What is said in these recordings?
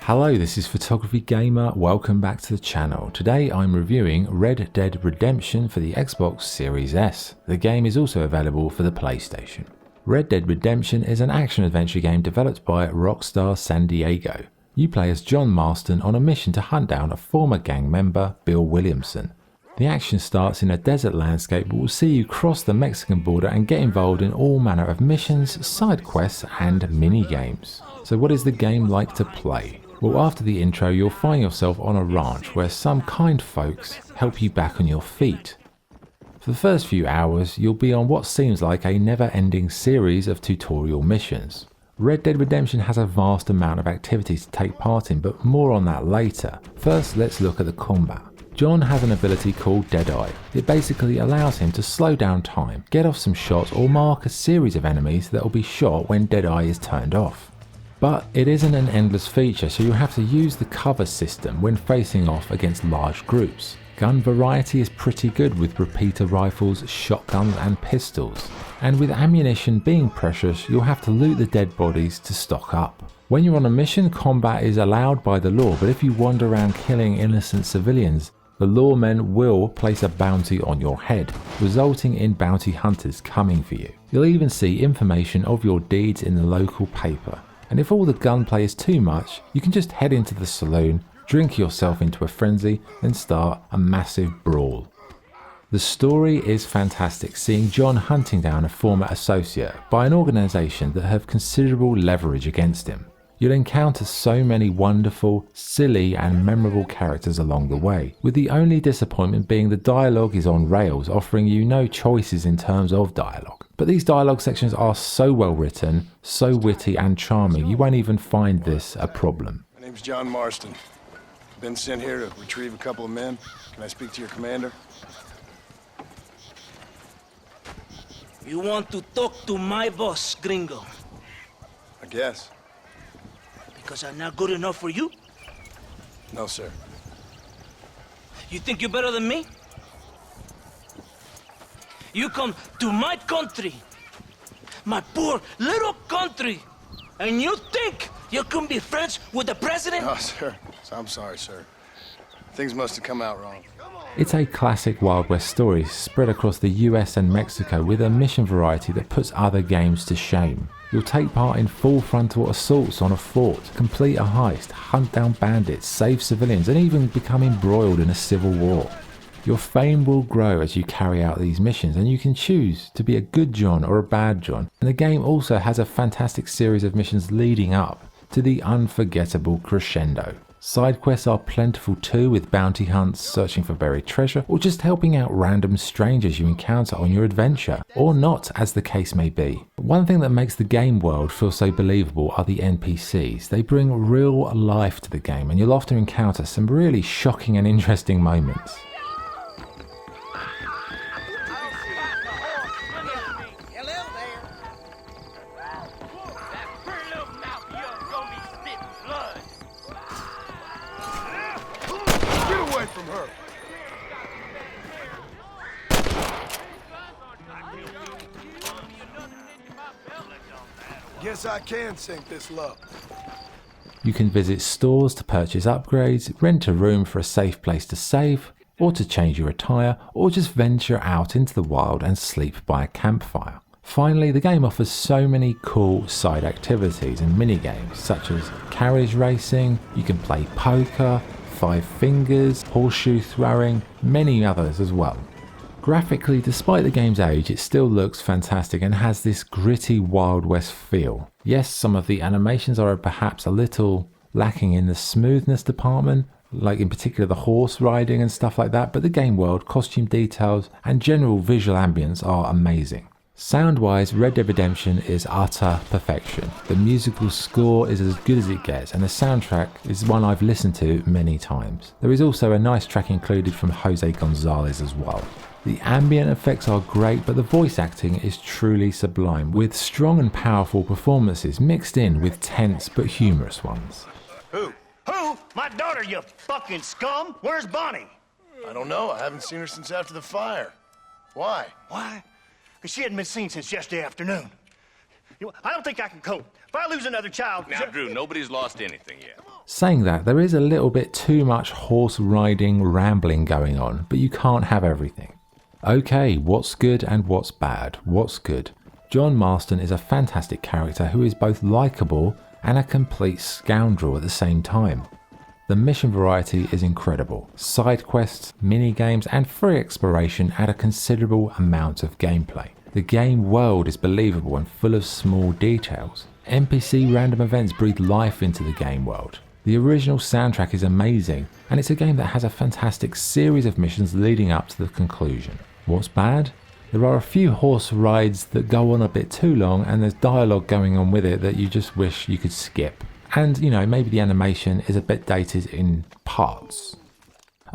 Hello, this is Photography Gamer, welcome back to the channel. Today I'm reviewing Red Dead Redemption for the Xbox Series S. The game is also available for the PlayStation. Red Dead Redemption is an action-adventure game developed by Rockstar San Diego. You play as John Marston on a mission to hunt down a former gang member, Bill Williamson. The action starts in a desert landscape but will see you cross the Mexican border and get involved in all manner of missions, side quests and mini-games. So what is the game like to play? Well, after the intro you'll find yourself on a ranch where some kind folks help you back on your feet. For the first few hours you'll be on what seems like a never-ending series of tutorial missions. Red Dead Redemption has a vast amount of activities to take part in, but more on that later. First, let's look at the combat. John has an ability called Deadeye. It basically allows him to slow down time, get off some shots or mark a series of enemies that will be shot when Deadeye is turned off. But it isn't an endless feature, so you have to use the cover system when facing off against large groups. Gun variety is pretty good with repeater rifles, shotguns and pistols. And with ammunition being precious, you'll have to loot the dead bodies to stock up. When you're on a mission, combat is allowed by the law, but if you wander around killing innocent civilians, the lawmen will place a bounty on your head, resulting in bounty hunters coming for you. You'll even see information of your deeds in the local paper. And if all the gunplay is too much, you can just head into the saloon, drink yourself into a frenzy, and start a massive brawl. The story is fantastic, seeing John hunting down a former associate by an organisation that have considerable leverage against him. You'll encounter so many wonderful, silly and memorable characters along the way, with the only disappointment being the dialogue is on rails, offering you no choices in terms of dialogue. But these dialogue sections are so well written, so witty and charming, you won't even find this a problem. My name's John Marston. Been sent here to retrieve a couple of men. Can I speak to your commander? You want to talk to my boss, gringo? I guess. Because I'm not good enough for you? No, sir. You think you're better than me? You come to my country, my poor little country, and you think you can be friends with the president? No, sir. I'm sorry, sir. Things must have come out wrong. It's a classic Wild West story spread across the US and Mexico with a mission variety that puts other games to shame. You'll take part in full frontal assaults on a fort, complete a heist, hunt down bandits, save civilians and even become embroiled in a civil war. Your fame will grow as you carry out these missions and you can choose to be a good John or a bad John. And the game also has a fantastic series of missions leading up to the unforgettable crescendo. Side quests are plentiful too, with bounty hunts, searching for buried treasure, or just helping out random strangers you encounter on your adventure, or not as the case may be. One thing that makes the game world feel so believable are the NPCs. They bring real life to the game and you'll often encounter some really shocking and interesting moments. From her. Guess I can sink this low. You can visit stores to purchase upgrades, rent a room for a safe place to save, or to change your attire, or just venture out into the wild and sleep by a campfire. Finally, the game offers so many cool side activities and mini-games such as carriage racing, you can play poker, Five Fingers, horseshoe throwing, many others as well. Graphically, despite the game's age, it still looks fantastic and has this gritty Wild West feel. Yes, some of the animations are perhaps a little lacking in the smoothness department, like in particular the horse riding and stuff like that, but the game world, costume details and general visual ambience are amazing. Sound-wise, Red Dead Redemption is utter perfection. The musical score is as good as it gets and the soundtrack is one I've listened to many times. There is also a nice track included from Jose Gonzalez as well. The ambient effects are great, but the voice acting is truly sublime, with strong and powerful performances mixed in with tense but humorous ones. Who? Who? My daughter, you fucking scum! Where's Bonnie? I don't know. I haven't seen her since after the fire. Why? Why? Because she hadn't been seen since yesterday afternoon. I don't think I can cope. If I lose another child... Now, Drew, nobody's lost anything yet. Saying that, there is a little bit too much horse riding, rambling going on, but you can't have everything. Okay, what's good and what's bad? What's good? John Marston is a fantastic character who is both likeable and a complete scoundrel at the same time. The mission variety is incredible. Side quests, mini games and free exploration add a considerable amount of gameplay. The game world is believable and full of small details. NPC random events breathe life into the game world. The original soundtrack is amazing, and it's a game that has a fantastic series of missions leading up to the conclusion. What's bad? There are a few horse rides that go on a bit too long, and there's dialogue going on with it that you just wish you could skip. And, maybe the animation is a bit dated in parts.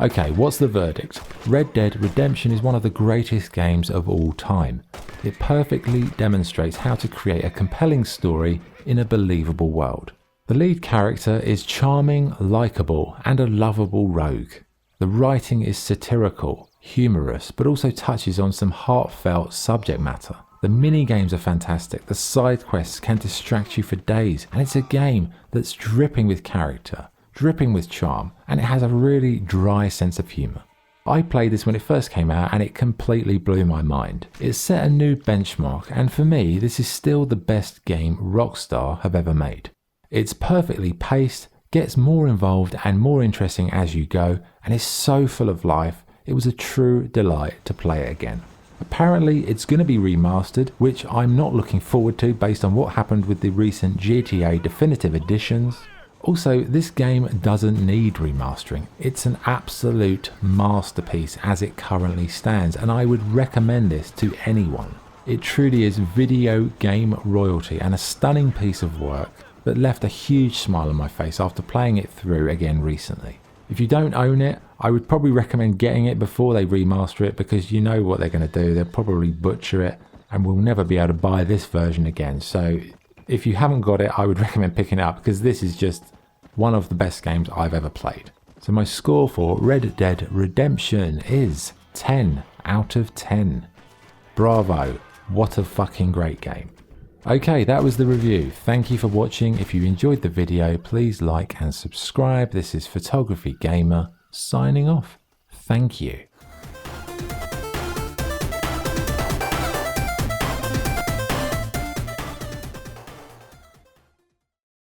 Okay, what's the verdict? Red Dead Redemption is one of the greatest games of all time. It perfectly demonstrates how to create a compelling story in a believable world. The lead character is charming, likeable, and a lovable rogue. The writing is satirical, humorous, but also touches on some heartfelt subject matter. The mini-games are fantastic, the side quests can distract you for days, and it's a game that's dripping with character, dripping with charm, and it has a really dry sense of humour. I played this when it first came out and it completely blew my mind. It set a new benchmark, and for me this is still the best game Rockstar have ever made. It's perfectly paced, gets more involved and more interesting as you go, and is so full of life. It was a true delight to play it again. Apparently it's going to be remastered, which I'm not looking forward to based on what happened with the recent GTA Definitive Editions. Also, this game doesn't need remastering. It's an absolute masterpiece as it currently stands, and I would recommend this to anyone. It truly is video game royalty and a stunning piece of work that left a huge smile on my face after playing it through again recently. If you don't own it, I would probably recommend getting it before they remaster it, because you know what they're going to do. They'll probably butcher it and we'll never be able to buy this version again. So if you haven't got it, I would recommend picking it up, because this is just one of the best games I've ever played. So my score for Red Dead Redemption is 10 out of 10. Bravo, what a fucking great game. Okay, that was the review. Thank you for watching. If you enjoyed the video, please like and subscribe. This is Photography Gamer signing off. Thank you.